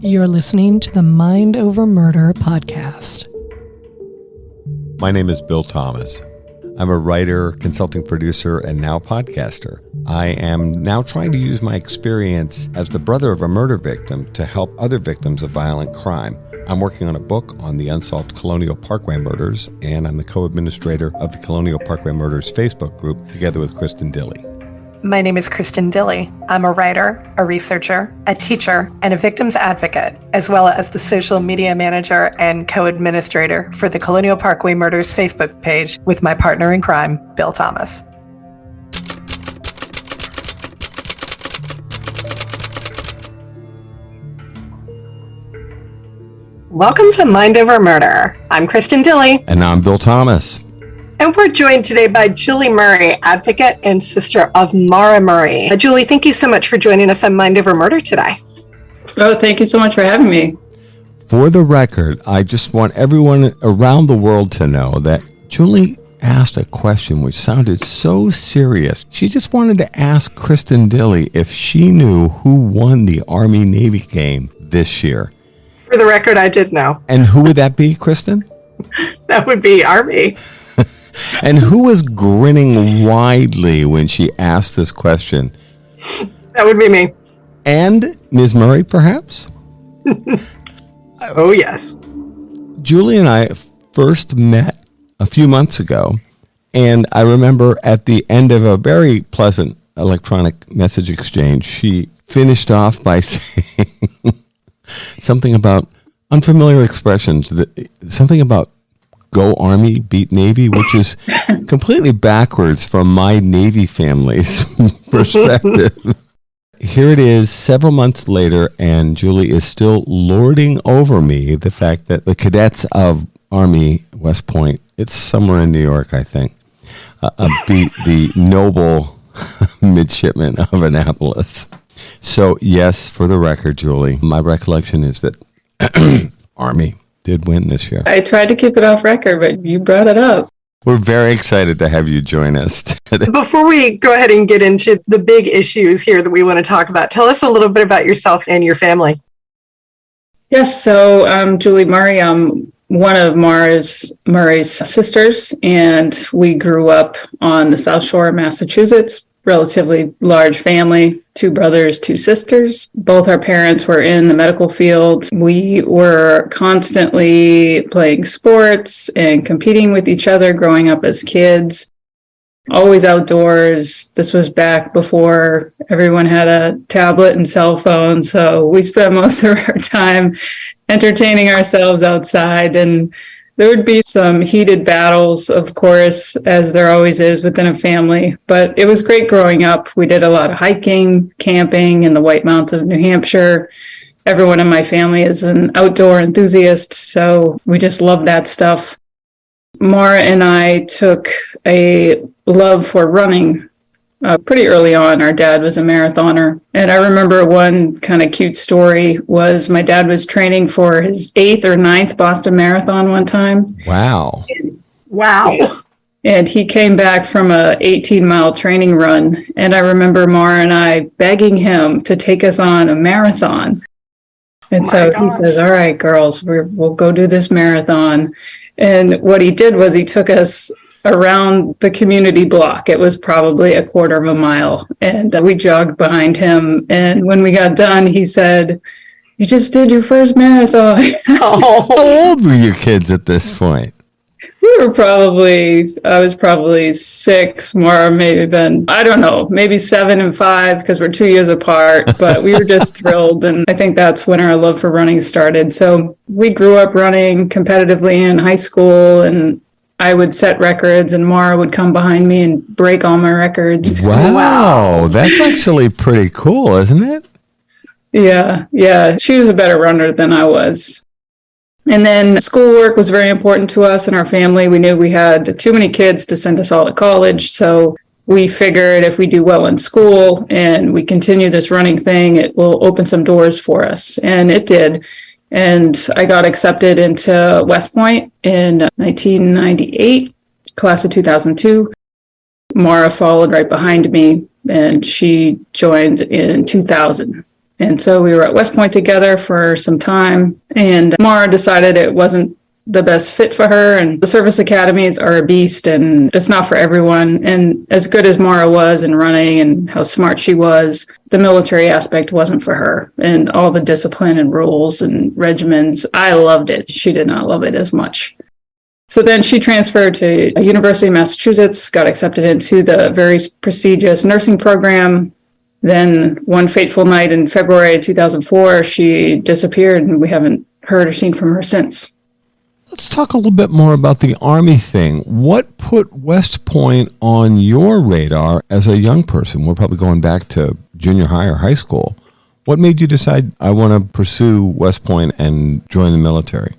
You're listening to the Mind Over Murder podcast. My name is Bill Thomas. I'm a writer, consulting producer, and now podcaster. I am now trying to use my experience as the brother of a murder victim to help other victims of violent crime. I'm working on a book on the unsolved Colonial Parkway Murders, and I'm the co-administrator of the Colonial Parkway Murders Facebook group together with Kristin Dilley. My name is Kristin Dilley. I'm a writer, a researcher, a teacher, and a victims advocate, as well as the social media manager and co-administrator for the Colonial Parkway Murders Facebook page with my partner in crime, Bill Thomas. Welcome to Mind Over Murder. I'm Kristin Dilley. And I'm Bill Thomas. And we're joined today by Julie Murray, advocate and sister of Maura Murray. Julie, thank you so much for joining us on Mind Over Murder today. Oh, thank you so much for having me. For the record, I just want everyone around the world to know that Julie asked a question which sounded so serious. She just wanted to ask Kristin Dilley if she knew who won the Army-Navy game this year. For the record, I did know. And who would that be, Kristin? That would be Army. And who was grinning widely when she asked this question? That would be me. And Ms. Murray, perhaps? Oh, yes. Julie and I first met a few months ago, and I remember at the end of a very pleasant electronic message exchange, she finished off by saying something about unfamiliar expressions, something about go Army, beat Navy, which is completely backwards from my Navy family's perspective. Here it is several months later, and Julie is still lording over me the fact that the cadets of Army West Point, it's somewhere in New York, I think, beat the noble midshipmen of Annapolis. So, yes, for the record, Julie, my recollection is that Army did win this year. I tried to keep it off record, but you brought it up. We're very excited to have you join us today. Before we go ahead and get into the big issues here that we want to talk about, tell us a little bit about yourself and your family. Yes, so I'm Julie Murray. I'm one of Murray's sisters, and we grew up on the South Shore of Massachusetts. Relatively large family, 2 brothers, 2 sisters. Both our parents were in the medical field. We were constantly playing sports and competing with each other growing up as kids. Always outdoors. This was back before everyone had a tablet and cell phone, so we spent most of our time entertaining ourselves outside, and there would be some heated battles, of course, as there always is within a family, but it was great growing up. We did a lot of hiking, camping in the White Mountains of New Hampshire. Everyone in my family is an outdoor enthusiast, so we just love that stuff. Maura and I took a love for running pretty early on. Our dad was a marathoner. And I remember one kind of cute story was my dad was training for his 8th or 9th Boston Marathon one time. Wow. Wow. And he came back from a 18-mile training run. And I remember Maura and I begging him to take us on a marathon. And so he says, all right, girls, we'll go do this marathon. And what he did was he took us around the community block. It was probably a quarter of a mile, and we jogged behind him. And when we got done, he said, "You just did your first marathon." How old were you kids at this point? I was probably 6, Maura maybe been, I don't know, maybe 7 and 5 because we're 2 years apart, but we were just thrilled. And I think that's when our love for running started. So we grew up running competitively in high school, and I would set records and Maura would come behind me and break all my records. Wow. That's actually pretty cool, isn't it? Yeah. She was a better runner than I was. And then schoolwork was very important to us and our family. We knew we had too many kids to send us all to college. So we figured if we do well in school and we continue this running thing, it will open some doors for us. And it did. And I got accepted into West Point in 1998, class of 2002. Maura followed right behind me, and she joined in 2000. And so we were at West Point together for some time, and Maura decided it wasn't the best fit for her, and the service academies are a beast and it's not for everyone. And as good as Maura was in running and how smart she was, the military aspect wasn't for her, and all the discipline and rules and regimens. I loved it. She did not love it as much. So then she transferred to University of Massachusetts, got accepted into the very prestigious nursing program. Then one fateful night in February 2004, she disappeared, and we haven't heard or seen from her since. Let's talk a little bit more about the Army thing. What put West Point on your radar as a young person? We're probably going back to junior high or high school. What made you decide, I want to pursue West Point and join the military?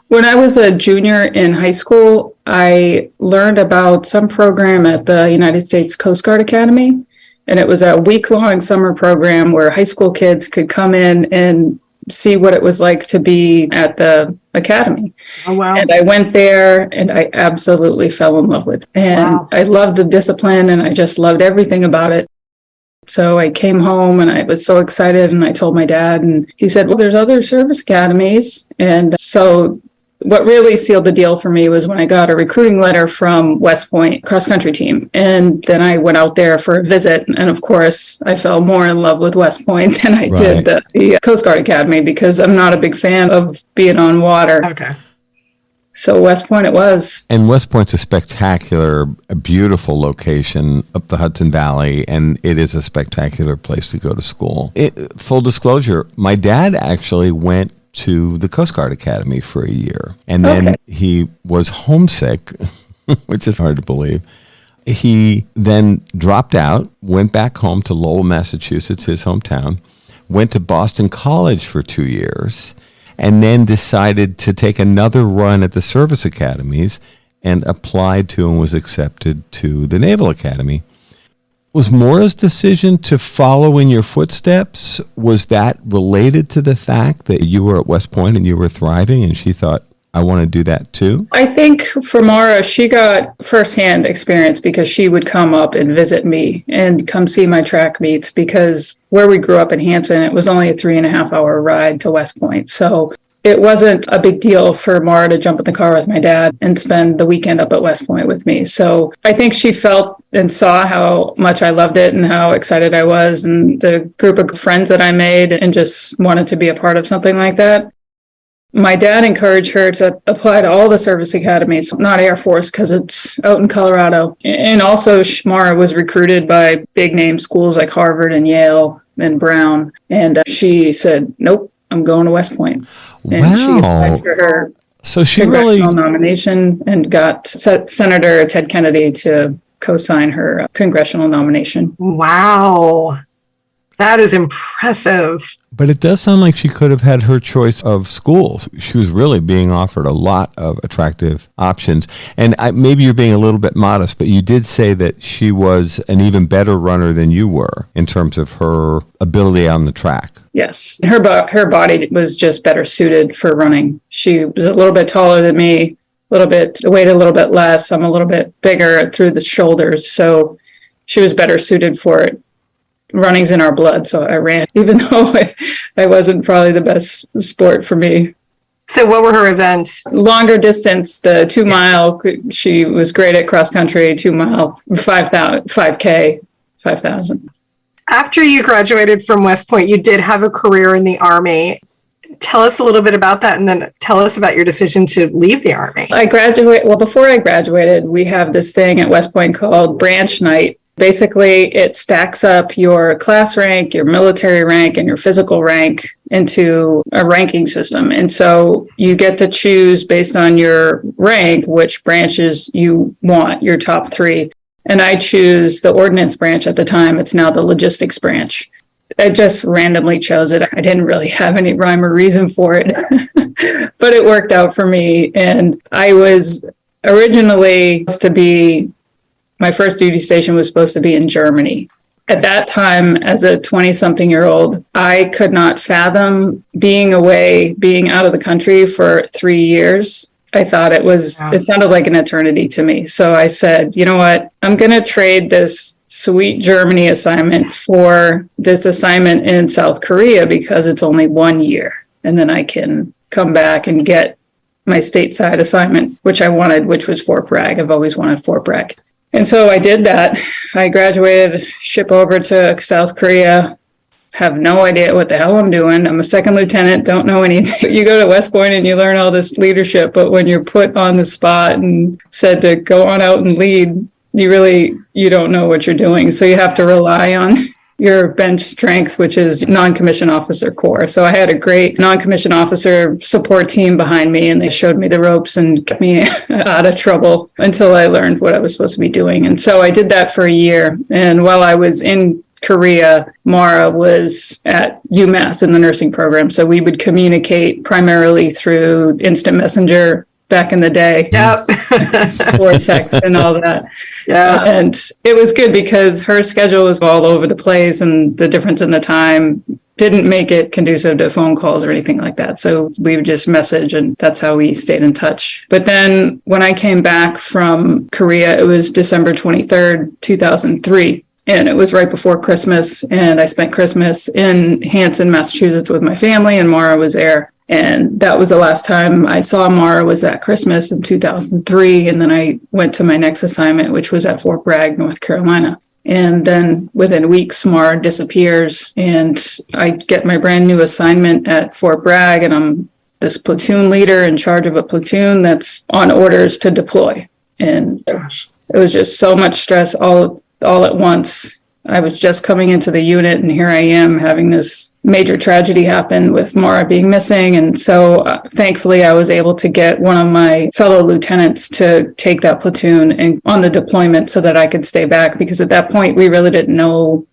When I was a junior in high school, I learned about some program at the United States Coast Guard Academy. And it was a week-long summer program where high school kids could come in and see what it was like to be at the academy. Oh, wow. And I went there and I absolutely fell in love with it. And wow. I loved the discipline and I just loved everything about it. So I came home and I was so excited, and I told my dad, and he said, well, there's other service academies. And so what really sealed the deal for me was when I got a recruiting letter from West Point cross country team. And then I went out there for a visit. And of course, I fell more in love with West Point than I did the Coast Guard Academy, because I'm not a big fan of being on water. Okay. So West Point it was. And West Point's a beautiful location up the Hudson Valley, and it is a spectacular place to go to school. Full disclosure, my dad actually went to the Coast Guard Academy for a year, and then he was homesick, which is hard to believe. He then dropped out, went back home to Lowell, Massachusetts, his hometown, went to Boston College for 2 years, and then decided to take another run at the service academies and applied to and was accepted to the Naval Academy. Was Maura's decision to follow in your footsteps, was that related to the fact that you were at West Point and you were thriving and she thought, I want to do that too? I think for Maura, she got firsthand experience because she would come up and visit me and come see my track meets, because where we grew up in Hampton, it was only a 3.5 hour ride to West Point. So it wasn't a big deal for Maura to jump in the car with my dad and spend the weekend up at West Point with me. So I think she felt and saw how much I loved it and how excited I was, and the group of friends that I made, and just wanted to be a part of something like that. My dad encouraged her to apply to all the service academies, not Air Force because it's out in Colorado. And also Maura was recruited by big name schools like Harvard and Yale and Brown. And she said, nope, I'm going to West Point. And she applied for her congressional nomination and got Senator Ted Kennedy to co-sign her congressional nomination. Wow. That is impressive. But it does sound like she could have had her choice of schools. She was really being offered a lot of attractive options. And maybe you're being a little bit modest, but you did say that she was an even better runner than you were in terms of her ability on the track. Yes. Her body was just better suited for running. She was a little bit taller than me, weighed a little bit less. I'm a little bit bigger through the shoulders. So she was better suited for it. Running's in our blood, so I ran, even though I wasn't probably the best sport for me. So what were her events? Longer distance, the 2 mile, she was great at cross country, 2 mile, 5K, 5,000. After you graduated from West Point, you did have a career in the Army. Tell us a little bit about that, and then tell us about your decision to leave the Army. Before I graduated, we have this thing at West Point called branch night. Basically, it stacks up your class rank, your military rank, and your physical rank into a ranking system. And so you get to choose based on your rank which branches you want, your top 3. And I choose the ordnance branch at the time. It's now the logistics branch. I just randomly chose it. I didn't really have any rhyme or reason for it, but it worked out for me. And I was originally supposed to be my first duty station was supposed to be in Germany. At that time, as a 20-something-year-old, I could not fathom being away, being out of the country for 3 years. I thought it sounded like an eternity to me. So I said, you know what? I'm going to trade this sweet Germany assignment for this assignment in South Korea because it's only 1 year. And then I can come back and get my stateside assignment, which I wanted, which was Fort Bragg. I've always wanted Fort Bragg. And so I did that. I graduated, ship over to South Korea, have no idea what the hell I'm doing. I'm a second lieutenant, don't know anything. You go to West Point and you learn all this leadership, but when you're put on the spot and said to go on out and lead, you don't know what you're doing. So you have to rely on your bench strength, which is non-commissioned officer corps. So I had a great non-commissioned officer support team behind me, and they showed me the ropes and kept me out of trouble until I learned what I was supposed to be doing. And so I did that for a year. And while I was in Korea, Maura was at UMass in the nursing program. So we would communicate primarily through instant messenger back in the day. Yep. Or text and all that. Yeah. And it was good because her schedule was all over the place, and the difference in the time didn't make it conducive to phone calls or anything like that. So we would just message, and that's how we stayed in touch. But then when I came back from Korea, it was December 23rd, 2003. And it was right before Christmas, and I spent Christmas in Hanson, Massachusetts with my family, and Maura was there. And that was the last time I saw Maura, was at Christmas in 2003. And then I went to my next assignment, which was at Fort Bragg, North Carolina. And then within weeks, Maura disappears, and I get my brand new assignment at Fort Bragg, and I'm this platoon leader in charge of a platoon that's on orders to deploy. And it was just so much stress all at once. I was just coming into the unit, and here I am having this major tragedy happen with Maura being missing. And so thankfully I was able to get one of my fellow lieutenants to take that platoon and on the deployment so that I could stay back, because at that point we really didn't know.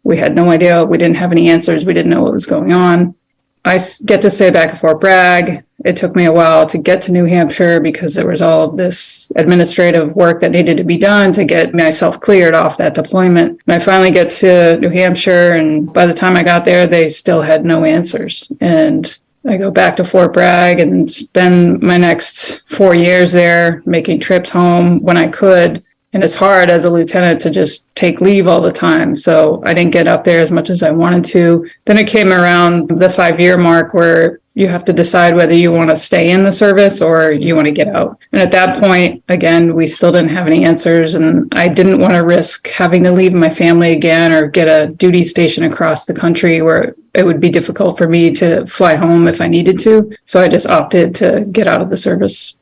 We had no idea. We didn't have any answers. We didn't know what was going on. I get to stay back at Fort Bragg. It took me a while to get to New Hampshire because there was all of this administrative work that needed to be done to get myself cleared off that deployment. And I finally get to New Hampshire, and by the time I got there, they still had no answers. And I go back to Fort Bragg and spend my next 4 years there, making trips home when I could. And it's hard as a lieutenant to just take leave all the time. So I didn't get up there as much as I wanted to. Then it came around the 5-year mark where you have to decide whether you want to stay in the service or you want to get out. And at that point, again, we still didn't have any answers. And I didn't want to risk having to leave my family again or get a duty station across the country where it would be difficult for me to fly home if I needed to. So I just opted to get out of the service.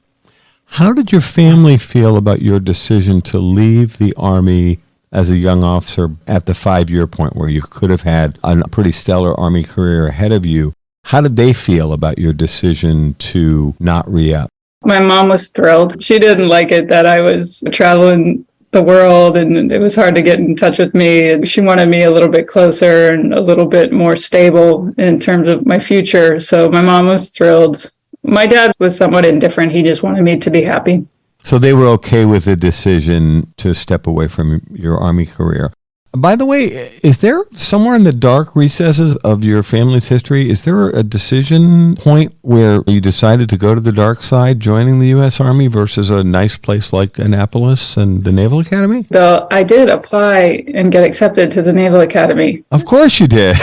How did your family feel about your decision to leave the Army as a young officer at the 5-year point where you could have had a pretty stellar Army career ahead of you? How did they feel about your decision to not re-up? My mom was thrilled. She didn't like it that I was traveling the world and it was hard to get in touch with me. And she wanted me a little bit closer and a little bit more stable in terms of my future. So my mom was thrilled. My dad was somewhat indifferent. He just wanted me to be happy. So they were okay with the decision to step away from your Army career. By the way, is there somewhere in the dark recesses of your family's history, is there a decision point where you decided to go to the dark side, joining the U.S. Army versus a nice place like Annapolis and the Naval Academy? Though I did apply and get accepted to the Naval Academy. Of course you did.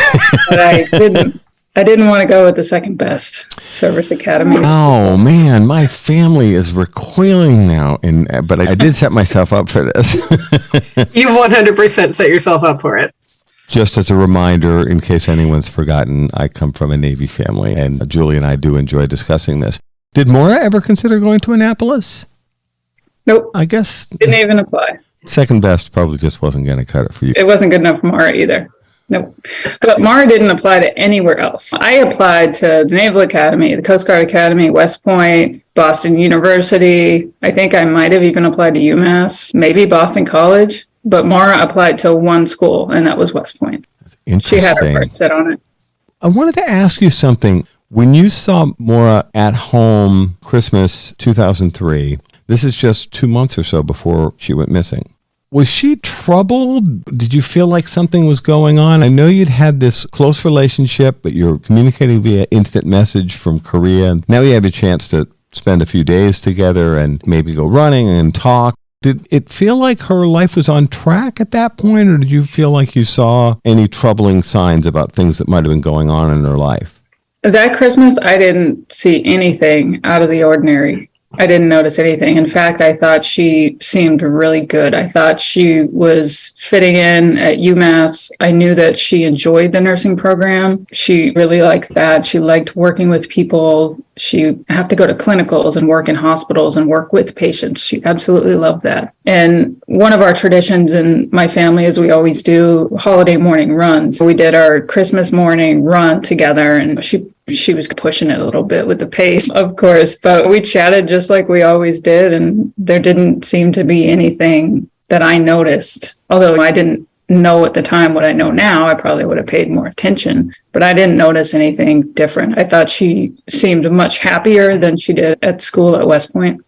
But I didn't want to go with the second best service academy. Oh, man, my family is recoiling now. But I did set myself up for this. You 100% set yourself up for it. Just as a reminder, in case anyone's forgotten, I come from a Navy family, and Julie and I do enjoy discussing this. Did Maura ever consider going to Annapolis? Nope. I guess. Didn't even apply. Second best probably just wasn't going to cut it for you. It wasn't good enough for Maura either. Nope. But Maura didn't apply to anywhere else. I applied to the Naval Academy, the Coast Guard Academy, West Point, Boston University. I think I might have even applied to UMass, maybe Boston College. But Maura applied to one school, and that was West Point. Interesting. She had her heart set on it. I wanted to ask you something. When you saw Maura at home Christmas 2003, this is just 2 months or so before she went missing. Was she troubled? Did you feel like something was going on? I know you'd had this close relationship, but you're communicating via instant message from Korea. Now you have a chance to spend a few days together and maybe go running and talk. Did it feel like her life was on track at that point, or did you feel like you saw any troubling signs about things that might have been going on in her life? That Christmas, I didn't see anything out of the ordinary. I didn't notice anything. In fact, I thought she seemed really good. I thought she was fitting in at UMass. I knew that she enjoyed the nursing program. She really liked that. She liked working with people. She have to go to clinicals and work in hospitals and work with patients. She absolutely loved that. And one of our traditions in my family is we always do holiday morning runs. We did our Christmas morning run together, and she was pushing it a little bit with the pace, of course, but we chatted just like we always did. And there didn't seem to be anything that I noticed. Although I didn't know at the time what I know now, I probably would have paid more attention, but I didn't notice anything different. I thought she seemed much happier than she did at school at West Point.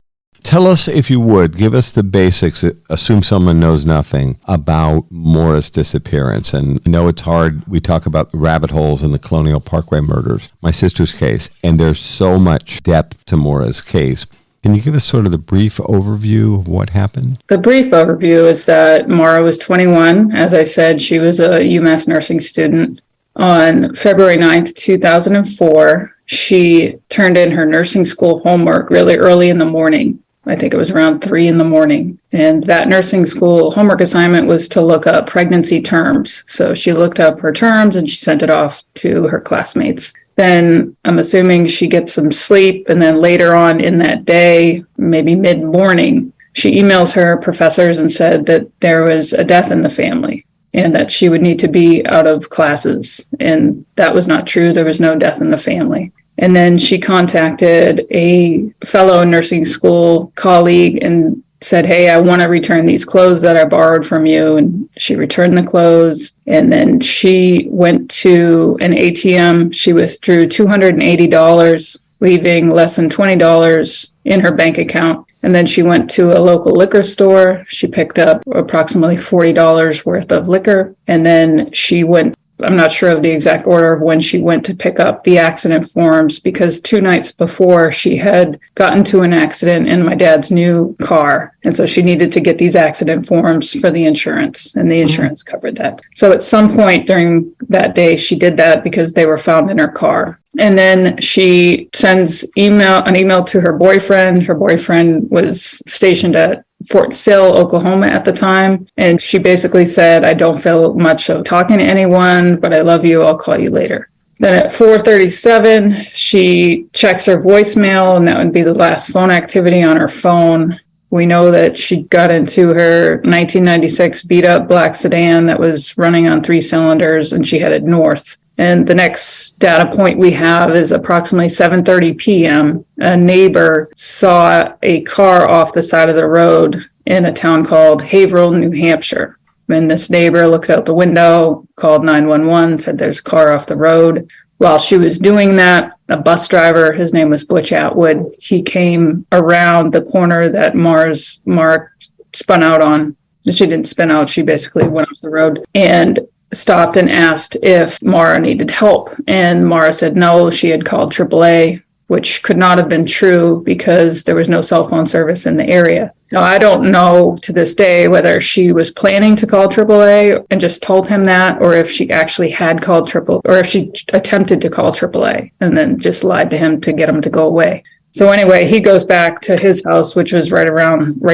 Tell us, if you would, give us the basics. Assume someone knows nothing about Maura's disappearance. And I know it's hard. We talk about the rabbit holes in the Colonial Parkway murders, my sister's case, and there's so much depth to Maura's case. Can you give us sort of the brief overview of what happened? The brief overview is that Maura was 21. As I said, she was a UMass nursing student. On February 9th, 2004, she turned in her nursing school homework really early in the morning. I think it was around 3 a.m. And that nursing school homework assignment was to look up pregnancy terms. So she looked up her terms and she sent it off to her classmates. Then I'm assuming she gets some sleep. And then later on in that day, maybe mid-morning, she emails her professors and said that there was a death in the family and that she would need to be out of classes. And that was not true. There was no death in the family. And then she contacted a fellow nursing school colleague and said, hey, I want to return these clothes that I borrowed from you. And she returned the clothes. And then she went to an ATM. She withdrew $280, leaving less than $20 in her bank account. And then she went to a local liquor store. She picked up approximately $40 worth of liquor. And then she went, I'm not sure of the exact order of when she went to pick up the accident forms, because 2 nights before she had gotten to an accident in my dad's new car. And so she needed to get these accident forms for the insurance, and the insurance covered that. So at some point during that day, she did that because they were found in her car. And then she sends an email to her boyfriend. Her boyfriend was stationed at Fort Sill, Oklahoma at the time. And she basically said, I don't feel much of talking to anyone, but I love you. I'll call you later. Then at 4:37, she checks her voicemail, and that would be the last phone activity on her phone. We know that she got into her 1996 beat-up black sedan that was running on 3 cylinders, and she headed north. And the next data point we have is approximately 7:30 p.m. A neighbor saw a car off the side of the road in a town called Haverhill, New Hampshire. And this neighbor looked out the window, called 911, said there's a car off the road. While she was doing that, a bus driver, his name was Butch Atwood, he came around the corner that Maura spun out on. She didn't spin out, she basically went off the road and stopped and asked if Maura needed help. And Maura said no, she had called AAA, which could not have been true because there was no cell phone service in the area. Now, I don't know to this day whether she was planning to call AAA and just told him that, or if she actually had called AAA, or if she attempted to call AAA and then just lied to him to get him to go away. So anyway, he goes back to his house, which was right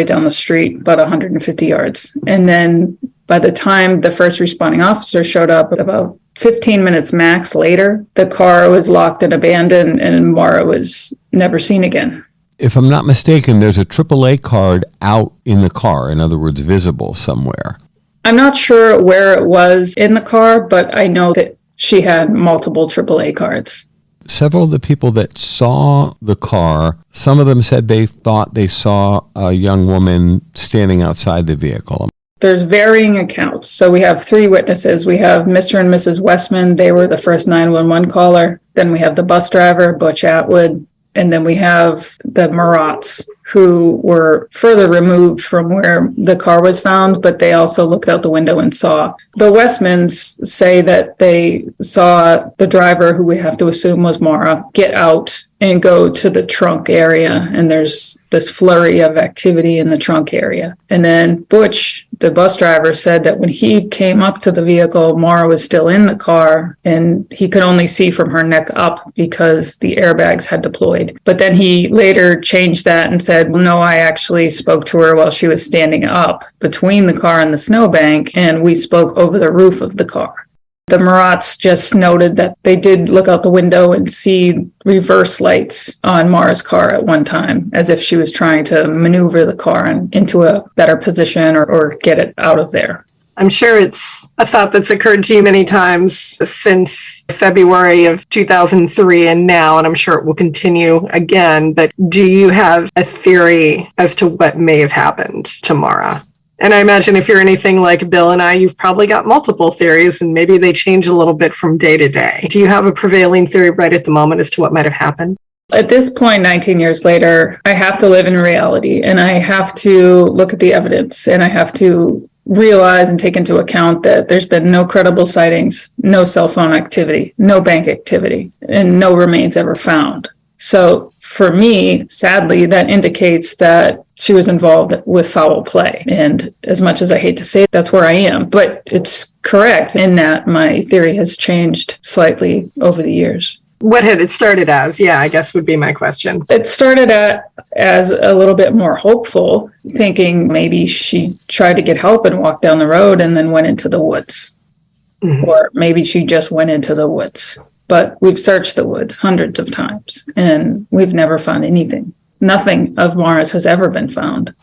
down the street, about 150 yards. And then by the time the first responding officer showed up, about 15 minutes max later, the car was locked and abandoned, and Maura was never seen again. If I'm not mistaken, there's a AAA card out in the car, in other words, visible somewhere. I'm not sure where it was in the car, but I know that she had multiple AAA cards. Several of the people that saw the car, some of them said they thought they saw a young woman standing outside the vehicle. There's varying accounts. So we have 3 witnesses. We have Mr. and Mrs. Westman. They were the first 911 caller. Then we have the bus driver, Butch Atwood. And then we have the Murats, who were further removed from where the car was found, but they also looked out the window and saw. The Westmans say that they saw the driver, who we have to assume was Maura, get out and go to the trunk area, and there's this flurry of activity in the trunk area. And then Butch, the bus driver, said that when he came up to the vehicle, Maura was still in the car, and he could only see from her neck up because the airbags had deployed. But then he later changed that and said, well, no, I actually spoke to her while she was standing up between the car and the snowbank, and we spoke over the roof of the car. The Murats just noted that they did look out the window and see reverse lights on Maura's car at one time, as if she was trying to maneuver the car into a better position or get it out of there. I'm sure it's a thought that's occurred to you many times since February of 2003 and now, and I'm sure it will continue again. But do you have a theory as to what may have happened to Maura? And I imagine if you're anything like Bill and I, you've probably got multiple theories, and maybe they change a little bit from day to day. Do you have a prevailing theory right at the moment as to what might have happened? At this point, 19 years later, I have to live in reality, and I have to look at the evidence, and I have to realize and take into account that there's been no credible sightings, no cell phone activity, no bank activity, and no remains ever found. So for me, sadly, that indicates that she was involved with foul play. And as much as I hate to say it, that's where I am. But it's correct in that my theory has changed slightly over the years. What had it started as? Yeah, I guess would be my question. It started as a little bit more hopeful, thinking maybe she tried to get help and walked down the road and then went into the woods. Mm-hmm. Or maybe she just went into the woods. But we've searched the woods hundreds of times, and we've never found anything. Nothing of Maura's has ever been found.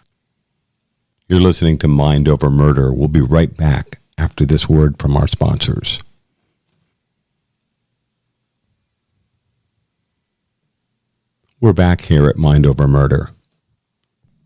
You're listening to Mind Over Murder. We'll be right back after this word from our sponsors. We're back here at Mind Over Murder.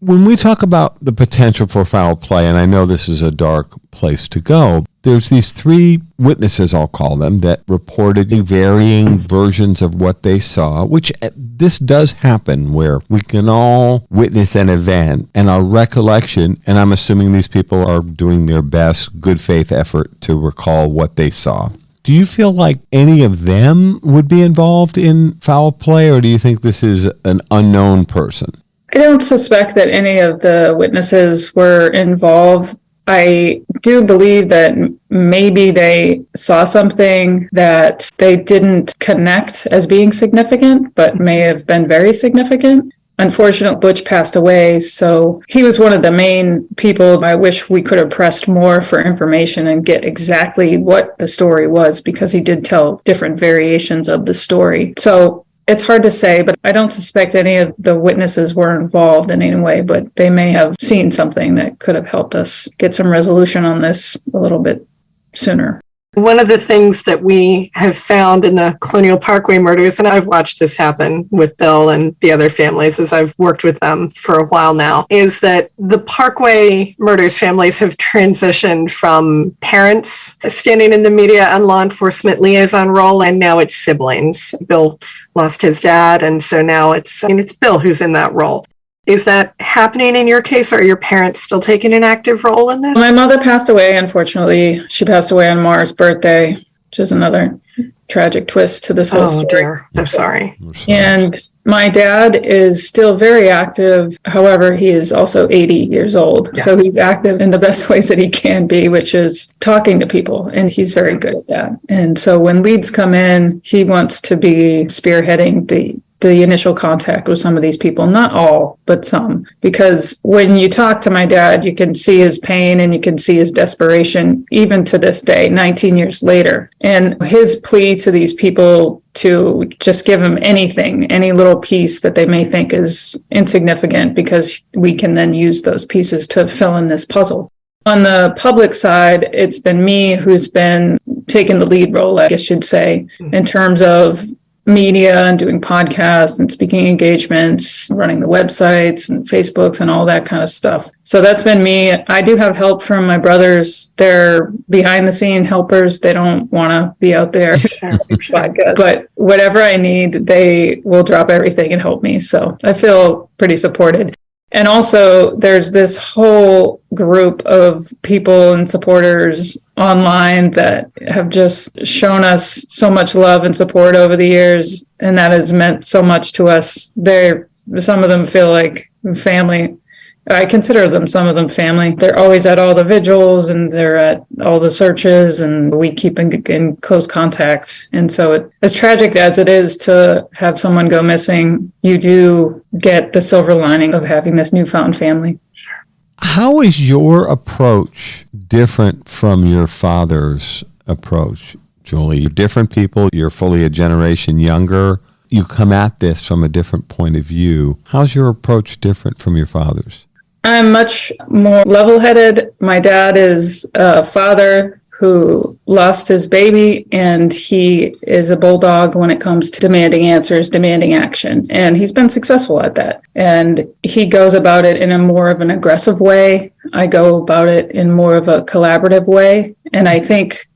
When we talk about the potential for foul play, and I know this is a dark place to go, there's these three witnesses, I'll call them, that reported varying versions of what they saw, which this does happen where we can all witness an event and our recollection, and I'm assuming these people are doing their best good faith effort to recall what they saw. Do you feel like any of them would be involved in foul play, or do you think this is an unknown person? I don't suspect that any of the witnesses were involved. I do believe that maybe they saw something that they didn't connect as being significant, but may have been very significant. Unfortunately, Butch passed away, so he was one of the main people I wish we could have pressed more for information and get exactly what the story was, because he did tell different variations of the story. So it's hard to say, but I don't suspect any of the witnesses were involved in any way, but they may have seen something that could have helped us get some resolution on this a little bit sooner. One of the things that we have found in the Colonial Parkway murders, and I've watched this happen with Bill and the other families as I've worked with them for a while now, is that the Parkway murders families have transitioned from parents standing in the media and law enforcement liaison role, and now it's siblings. Bill lost his dad, and so now it's Bill who's in that role. Is that happening in your case, or are your parents still taking an active role in this? My mother passed away, unfortunately. She passed away on Maura's birthday, which is another tragic twist to this whole story. Dear. I'm sorry. And my dad is still very active. However, he is also 80 years old. Yeah. So he's active in the best ways that he can be, which is talking to people. And he's very good at that. And so when leads come in, he wants to be spearheading the initial contact with some of these people, not all, but some, because when you talk to my dad, you can see his pain and you can see his desperation, even to this day, 19 years later. And his plea to these people to just give him anything, any little piece that they may think is insignificant, because we can then use those pieces to fill in this puzzle. On the public side, it's been me who's been taking the lead role, I guess you'd say, in terms of media and doing podcasts and speaking engagements, running the websites and Facebooks and all that kind of stuff. So that's been me. I do have help from my brothers. They're behind the scene helpers. They don't want to be out there. But whatever I need, they will drop everything and help me. So I feel pretty supported. And also, there's this whole group of people and supporters online that have just shown us so much love and support over the years, and that has meant so much to us. Some of them feel like family. I consider some of them family. They're always at all the vigils and they're at all the searches, and we keep in close contact. And so as tragic as it is to have someone go missing, you do get the silver lining of having this newfound family. How is your approach different from your father's approach, Julie? You're different people. You're fully a generation younger. You come at this from a different point of view. How's your approach different from your father's? I'm much more level-headed. My dad is a father who lost his baby, and he is a bulldog when it comes to demanding answers, demanding action. And he's been successful at that. And he goes about it in a more of an aggressive way. I go about it in more of a collaborative way. And I think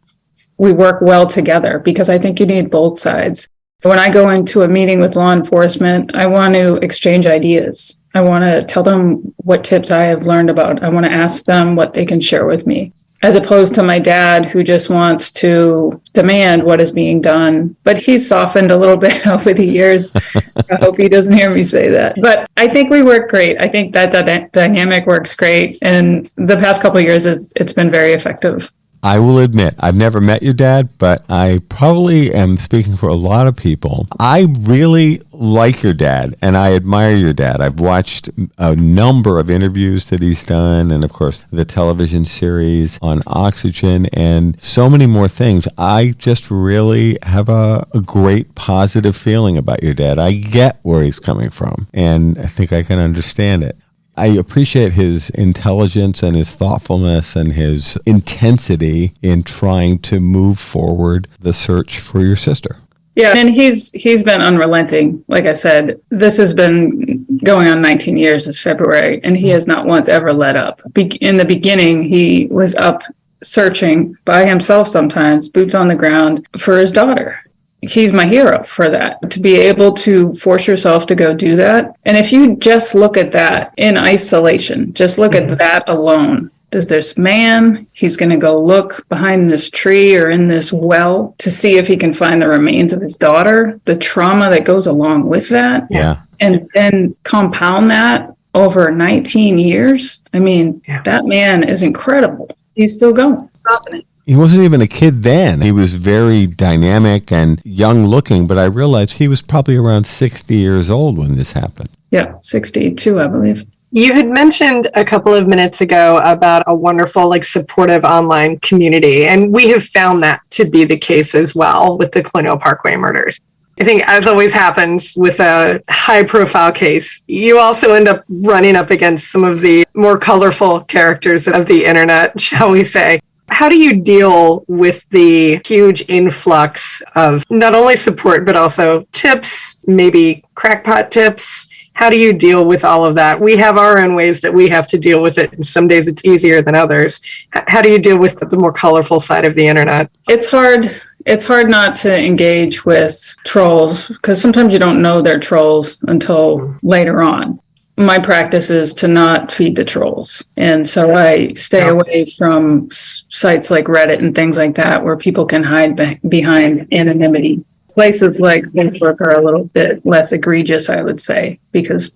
we work well together because I think you need both sides. When I go into a meeting with law enforcement, I want to exchange ideas. I want to tell them what tips I have learned about. I want to ask them what they can share with me, as opposed to my dad, who just wants to demand what is being done. But he's softened a little bit over the years. I hope he doesn't hear me say that. But I think we work great. I think that dynamic works great. And the past couple of years, it's been very effective. I will admit, I've never met your dad, but I probably am speaking for a lot of people. I really like your dad, and I admire your dad. I've watched a number of interviews that he's done, and of course, the television series on Oxygen, and so many more things. I just really have a great positive feeling about your dad. I get where he's coming from, and I think I can understand it. I appreciate his intelligence and his thoughtfulness and his intensity in trying to move forward the search for your sister. Yeah, and he's been unrelenting. Like I said, this has been going on 19 years this February, and he has not once ever let up. In the beginning, he was up searching by himself sometimes, boots on the ground, for his daughter. He's my hero for that, to be able to force yourself to go do that. And if you just look at that in isolation, just look at that alone. Does this man, he's going to go look behind this tree or in this well to see if he can find the remains of his daughter, the trauma that goes along with that. Yeah. And then compound that over 19 years. I mean, that man is incredible. He's still going, stopping it. He wasn't even a kid then. He was very dynamic and young looking, but I realized he was probably around 60 years old when this happened. Yeah, 62, I believe. You had mentioned a couple of minutes ago about a wonderful, supportive online community, and we have found that to be the case as well with the Colonial Parkway murders. I think, as always happens with a high-profile case, you also end up running up against some of the more colorful characters of the internet, shall we say. How do you deal with the huge influx of not only support, but also tips, maybe crackpot tips? How do you deal with all of that? We have our own ways that we have to deal with it, and some days it's easier than others. How do you deal with the more colorful side of the internet? It's hard. It's hard not to engage with trolls because sometimes you don't know they're trolls until later on. My practice is to not feed the trolls. And so I stay away from sites like Reddit and things like that where people can hide behind anonymity. Places like Facebook are a little bit less egregious, I would say, because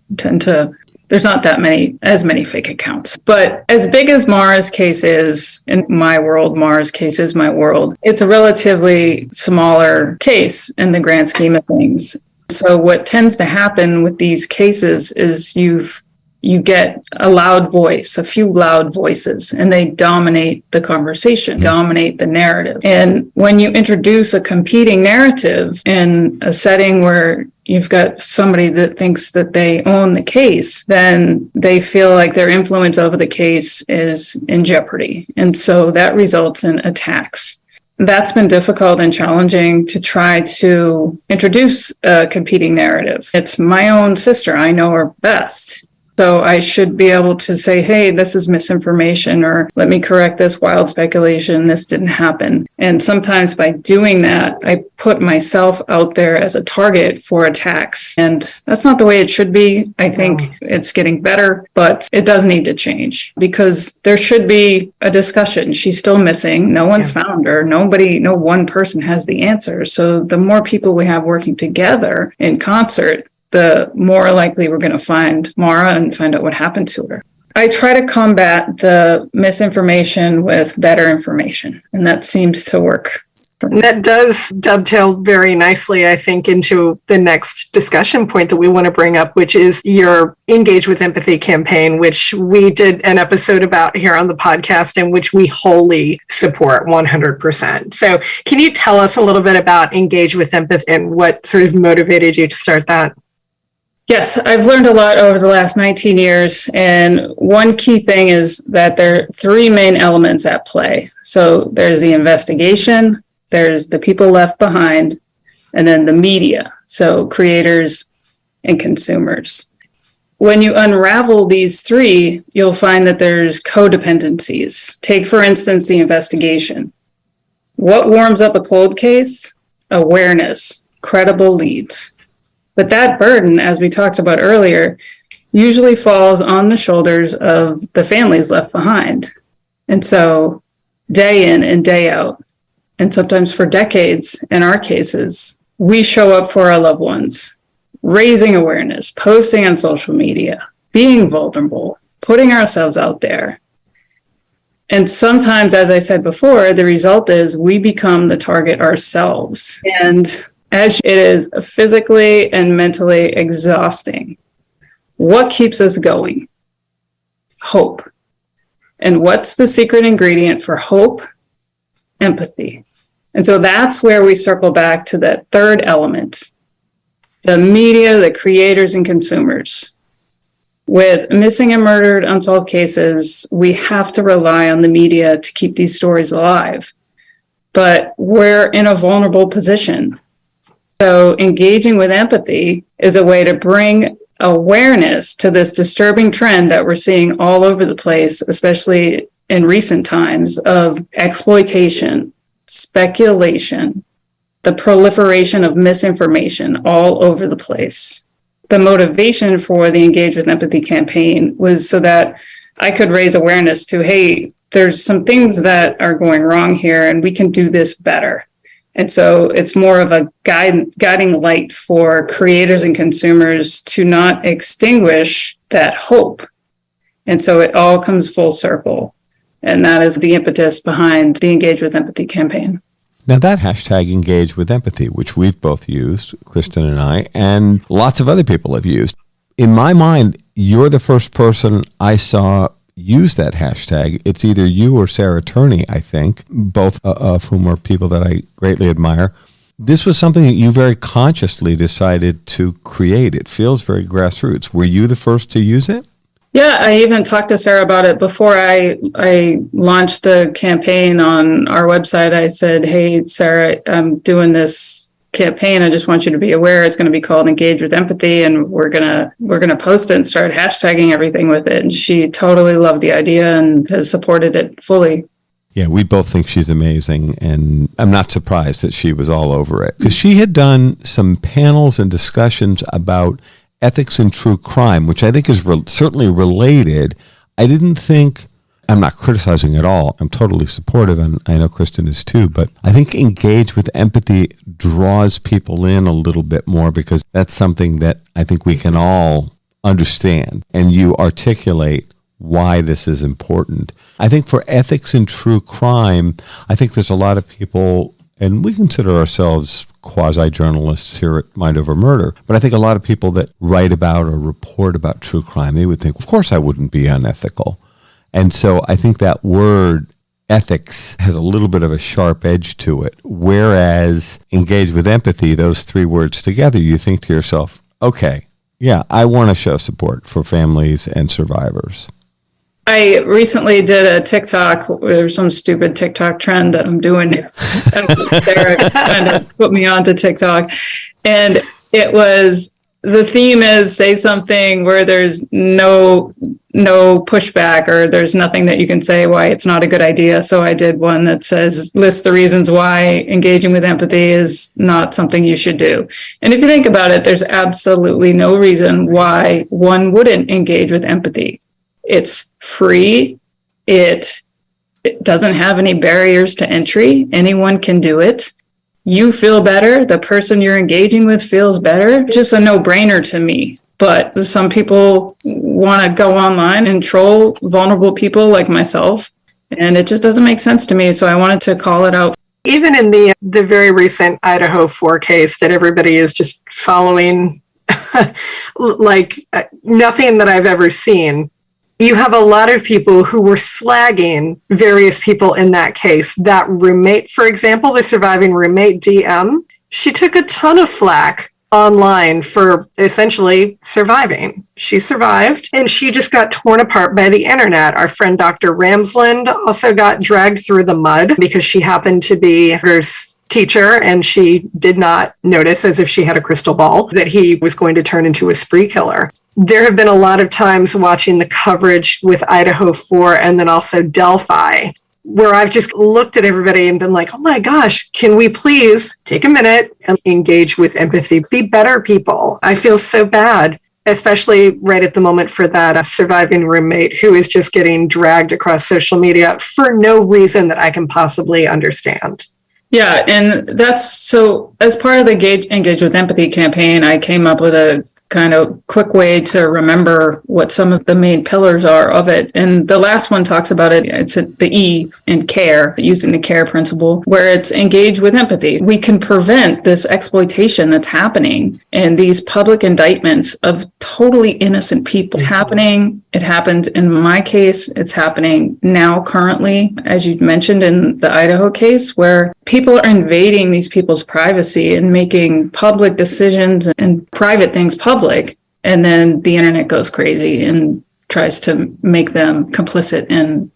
there's not as many fake accounts. But as big as Maura's case is, in my world, Maura's case is my world, it's a relatively smaller case in the grand scheme of things. So what tends to happen with these cases is you get a loud voice, a few loud voices, and they dominate the conversation, dominate the narrative. And when you introduce a competing narrative in a setting where you've got somebody that thinks that they own the case, then they feel like their influence over the case is in jeopardy. And so that results in attacks. That's been difficult and challenging to try to introduce a competing narrative. It's my own sister. I know her best. So I should be able to say, hey, this is misinformation, or let me correct this wild speculation. This didn't happen. And sometimes by doing that, I put myself out there as a target for attacks. And that's not the way it should be. I think it's getting better, but it does need to change because there should be a discussion. She's still missing. No one's found her. No one person has the answer. So the more people we have working together in concert, the more likely we're going to find Maura and find out what happened to her. I try to combat the misinformation with better information, and that seems to work. That does dovetail very nicely, I think, into the next discussion point that we want to bring up, which is your Engage with Empathy campaign, which we did an episode about here on the podcast and which we wholly support 100%. So can you tell us a little bit about Engage with Empathy and what sort of motivated you to start that? Yes, I've learned a lot over the last 19 years, and one key thing is that there are three main elements at play. So there's the investigation, there's the people left behind, and then the media, so creators and consumers. When you unravel these three, you'll find that there's codependencies. Take, for instance, the investigation. What warms up a cold case? Awareness, credible leads. But that burden, as we talked about earlier, usually falls on the shoulders of the families left behind. And so day in and day out, and sometimes for decades, in our cases, we show up for our loved ones, raising awareness, posting on social media, being vulnerable, putting ourselves out there. And sometimes, as I said before, the result is we become the target ourselves. And as it is physically and mentally exhausting, what keeps us going? Hope. And what's the secret ingredient for hope? Empathy. And so that's where we circle back to that third element, the media, the creators and consumers. With missing and murdered unsolved cases, we have to rely on the media to keep these stories alive. But we're in a vulnerable position. So engaging with empathy is a way to bring awareness to this disturbing trend that we're seeing all over the place, especially in recent times, of exploitation, speculation, the proliferation of misinformation all over the place. The motivation for the Engage with Empathy campaign was so that I could raise awareness to, hey, there's some things that are going wrong here and we can do this better. And so it's more of a guiding light for creators and consumers to not extinguish that hope. And so it all comes full circle. And that is the impetus behind the Engage with Empathy campaign. Now that hashtag Engage with Empathy, which we've both used, Kristin and I, and lots of other people have used. In my mind, you're the first person I saw use that hashtag. It's either you or Sarah Turney, I think, both of whom are people that I greatly admire. This was something that you very consciously decided to create. It feels very grassroots. Were you the first to use it? Yeah, I even talked to Sarah about it before I launched the campaign on our website. I said, hey, Sarah, I'm doing this campaign. I just want you to be aware it's going to be called Engage with Empathy, and we're gonna post it and start hashtagging everything with it. And she totally loved the idea and has supported it fully. Yeah, we both think she's amazing, and I'm not surprised that she was all over it. Because she had done some panels and discussions about ethics in true crime, which I think is certainly related. I didn't think, I'm not criticizing at all, I'm totally supportive, and I know Kristin is too, but I think Engage with Empathy draws people in a little bit more because that's something that I think we can all understand, and you articulate why this is important. I think for ethics in true crime, I think there's a lot of people, and we consider ourselves quasi-journalists here at Mind Over Murder, but I think a lot of people that write about or report about true crime, they would think, of course I wouldn't be unethical. And so I think that word ethics has a little bit of a sharp edge to it, whereas Engage with Empathy, those three words together, you think to yourself, okay, yeah, I want to show support for families and survivors. I recently did a TikTok. There's some stupid TikTok trend that I'm doing. Sarah kind of put me onto TikTok. And it was the theme is say something where there's no pushback, or there's nothing that you can say why it's not a good idea. So I did one that says, list the reasons why engaging with empathy is not something you should do. And if you think about it, there's absolutely no reason why one wouldn't engage with empathy. It's free. It doesn't have any barriers to entry. Anyone can do it. You feel better. The person you're engaging with feels better. It's just a no-brainer to me. But some people want to go online and troll vulnerable people like myself, and it just doesn't make sense to me. So I wanted to call it out. Even in the very recent Idaho 4 case that everybody is just following like nothing that I've ever seen, you have a lot of people who were slagging various people in that case. That roommate, for example, the surviving roommate, DM, she took a ton of flack online for essentially surviving. She survived, and she just got torn apart by the internet. Our friend Dr. Ramsland also got dragged through the mud because she happened to be her teacher, and she did not notice, as if she had a crystal ball, that he was going to turn into a spree killer. There have been a lot of times watching the coverage with Idaho 4 and then also Delphi, where I've just looked at everybody and been like, oh my gosh, can we please take a minute and engage with empathy? Be better people. I feel so bad, especially right at the moment for that surviving roommate who is just getting dragged across social media for no reason that I can possibly understand. Yeah, and that's so as part of the Engage with Empathy campaign, I came up with a kind of quick way to remember what some of the main pillars are of it. And the last one talks about it. It's the E in care, using the care principle, where it's engage with empathy. We can prevent this exploitation that's happening and these public indictments of totally innocent people. It's happening. It happened in my case. It's happening now currently, as you mentioned in the Idaho case, where people are invading these people's privacy and making public decisions and private things public. And then the internet goes crazy and tries to make them complicit in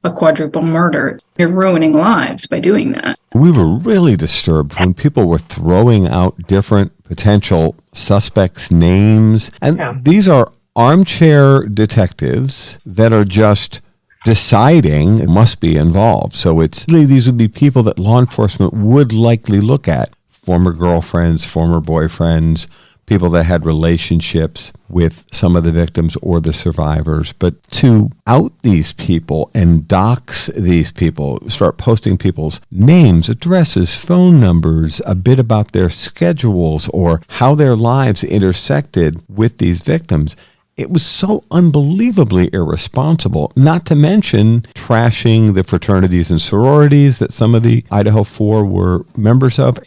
a quadruple murder. You're ruining lives by doing that. We were really disturbed when people were throwing out different potential suspects' names. And these are armchair detectives that are just deciding must be involved. So these would be people that law enforcement would likely look at. Former girlfriends, former boyfriends, people that had relationships with some of the victims or the survivors. But to out these people and dox these people, start posting people's names, addresses, phone numbers, a bit about their schedules or how their lives intersected with these victims, it was so unbelievably irresponsible, not to mention trashing the fraternities and sororities that some of the Idaho 4 were members of.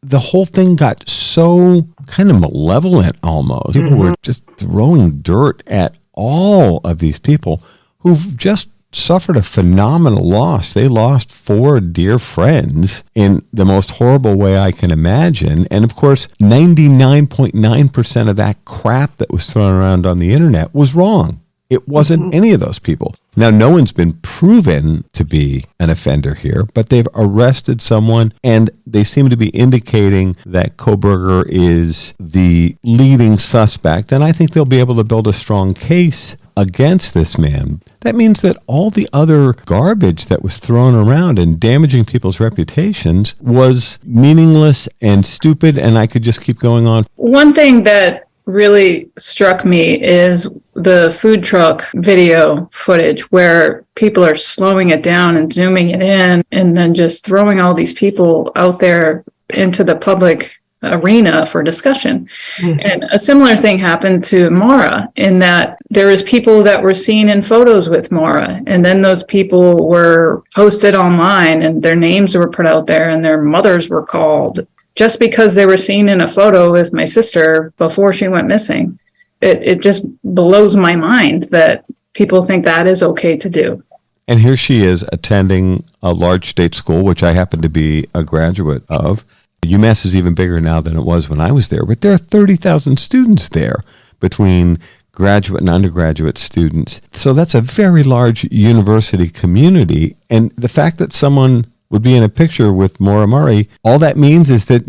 The whole thing got so kind of malevolent almost. People were just throwing dirt at all of these people who've just suffered a phenomenal loss. They lost 4 dear friends in the most horrible way I can imagine. And of course, 99.9% of that crap that was thrown around on the internet was wrong. It wasn't any of those people. Now, no one's been proven to be an offender here, but they've arrested someone, and they seem to be indicating that Kohberger is the leading suspect, and I think they'll be able to build a strong case against this man. That means that all the other garbage that was thrown around and damaging people's reputations was meaningless and stupid, and I could just keep going on. One thing that really struck me is the food truck video footage where people are slowing it down and zooming it in and then just throwing all these people out there into the public arena for discussion. And a similar thing happened to Maura in that there was people that were seen in photos with Maura, and then those people were posted online and their names were put out there and their mothers were called just because they were seen in a photo with my sister before she went missing. It just blows my mind that people think that is okay to do. And here she is attending a large state school, which I happen to be a graduate of. UMass is even bigger now than it was when I was there, but there are 30,000 students there between graduate and undergraduate students. So that's a very large university community. And the fact that someone would be in a picture with Maura Murray, all that means is that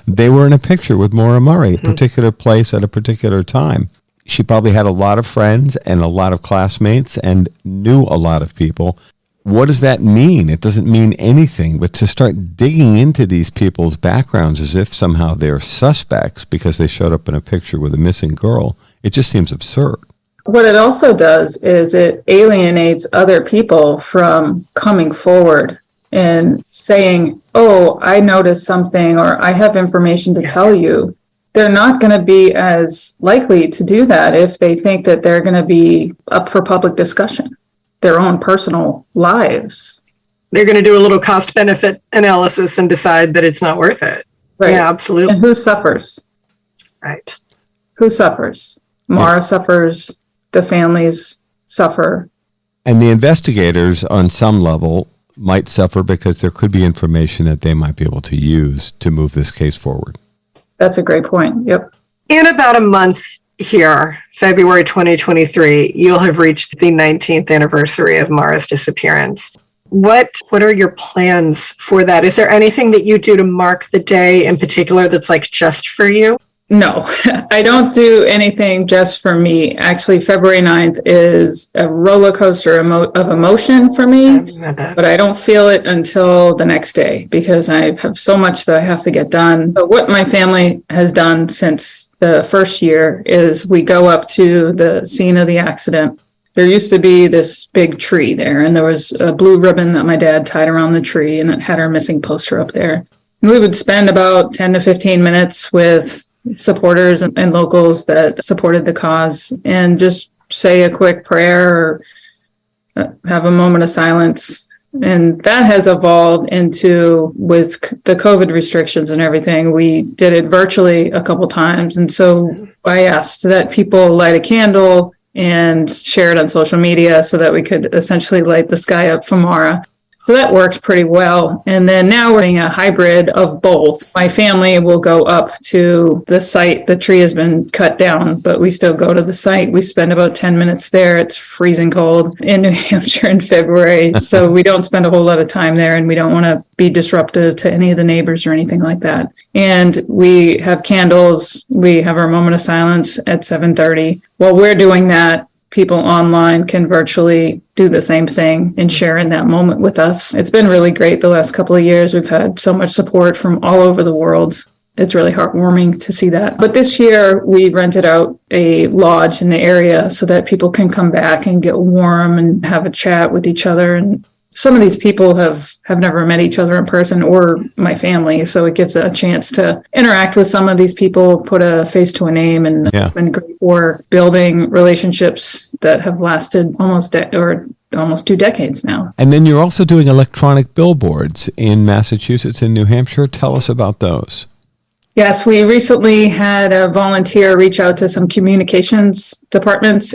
they were in a picture with Maura Murray, a particular place at a particular time. She probably had a lot of friends and a lot of classmates and knew a lot of people. What does that mean? It doesn't mean anything, but to start digging into these people's backgrounds as if somehow they're suspects because they showed up in a picture with a missing girl, it just seems absurd. What it also does is it alienates other people from coming forward and saying, oh, I noticed something, or I have information to tell you. They're not going to be as likely to do that if they think that they're going to be up for public discussion, their own personal lives. They're going to do a little cost-benefit analysis and decide that it's not worth it. Right. Yeah, absolutely. And who suffers? Right. Who suffers? Maura suffers. The families suffer. And the investigators, on some level, might suffer because there could be information that they might be able to use to move this case forward. That's a great point. Yep. In about a month here, February 2023, you'll have reached the 19th anniversary of Maura's disappearance. What are your plans for that? Is there anything that you do to mark the day in particular that's like just for you? No, I don't do anything just for me. Actually, February 9th is a roller coaster of emotion for me, but I don't feel it until the next day because I have so much that I have to get done. But what my family has done since the first year is we go up to the scene of the accident. There used to be this big tree there, and there was a blue ribbon that my dad tied around the tree, and it had our missing poster up there. And we would spend about 10 to 15 minutes with supporters and locals that supported the cause and just say a quick prayer or have a moment of silence. And that has evolved into, with the COVID restrictions and everything, we did it virtually a couple times. And so I asked that people light a candle and share it on social media so that we could essentially light the sky up for Maura. So that worked pretty well. And then now we're doing a hybrid of both. My family will go up to the site. The tree has been cut down, but we still go to the site. We spend about 10 minutes there. It's freezing cold in New Hampshire in February. So we don't spend a whole lot of time there, and we don't want to be disruptive to any of the neighbors or anything like that. And we have candles. We have our moment of silence at 7:30. While we're doing that, people online can virtually do the same thing and share in that moment with us. It's been really great the last couple of years. We've had so much support from all over the world. It's really heartwarming to see that. But this year we rented out a lodge in the area so that people can come back and get warm and have a chat with each other. And some of these people have never met each other in person, or my family, so it gives a chance to interact with some of these people, put a face to a name, and It's been great for building relationships that have lasted almost 2 decades now. And then you're also doing electronic billboards in Massachusetts and New Hampshire. Tell us about those. Yes, we recently had a volunteer reach out to some communications departments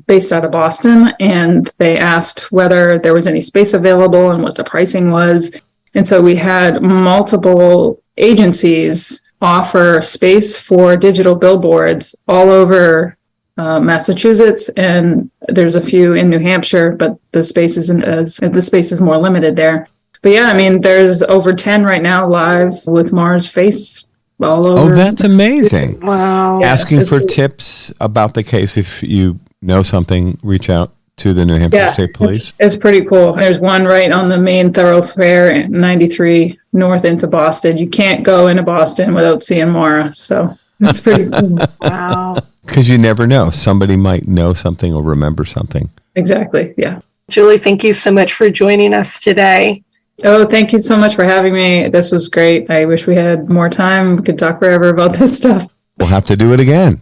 based out of Boston, and they asked whether there was any space available and what the pricing was. And so we had multiple agencies offer space for digital billboards all over Massachusetts, and there's a few in New Hampshire, but the space is more limited there. But yeah, I mean, there's over 10 right now live with Maura's face all over. Oh, that's amazing. Wow. Asking for tips about the case. If you know something, reach out to the New Hampshire State Police. It's pretty cool. There's one right on the main thoroughfare, 93 north into Boston. You can't go into Boston without seeing Maura. So that's pretty cool. Wow. Because you never know. Somebody might know something or remember something. Exactly. Yeah. Julie, thank you so much for joining us today. Oh, thank you so much for having me. This was great. I wish we had more time. We could talk forever about this stuff. We'll have to do it again.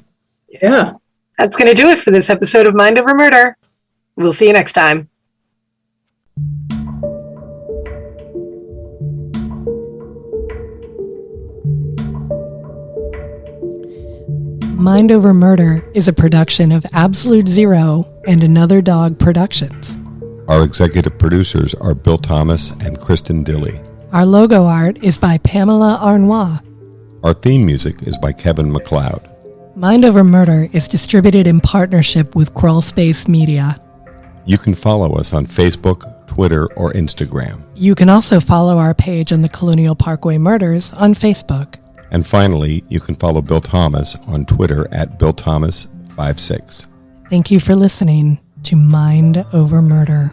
Yeah. That's going to do it for this episode of Mind Over Murder. We'll see you next time. Mind Over Murder is a production of Absolute Zero and Another Dog Productions. Our executive producers are Bill Thomas and Kristin Dilley. Our logo art is by Pamela Arnois. Our theme music is by Kevin MacLeod. Mind Over Murder is distributed in partnership with Crawl Space Media. You can follow us on Facebook, Twitter, or Instagram. You can also follow our page on the Colonial Parkway Murders on Facebook. And finally, you can follow Bill Thomas on Twitter at BillThomas56. Thank you for listening to Mind Over Murder.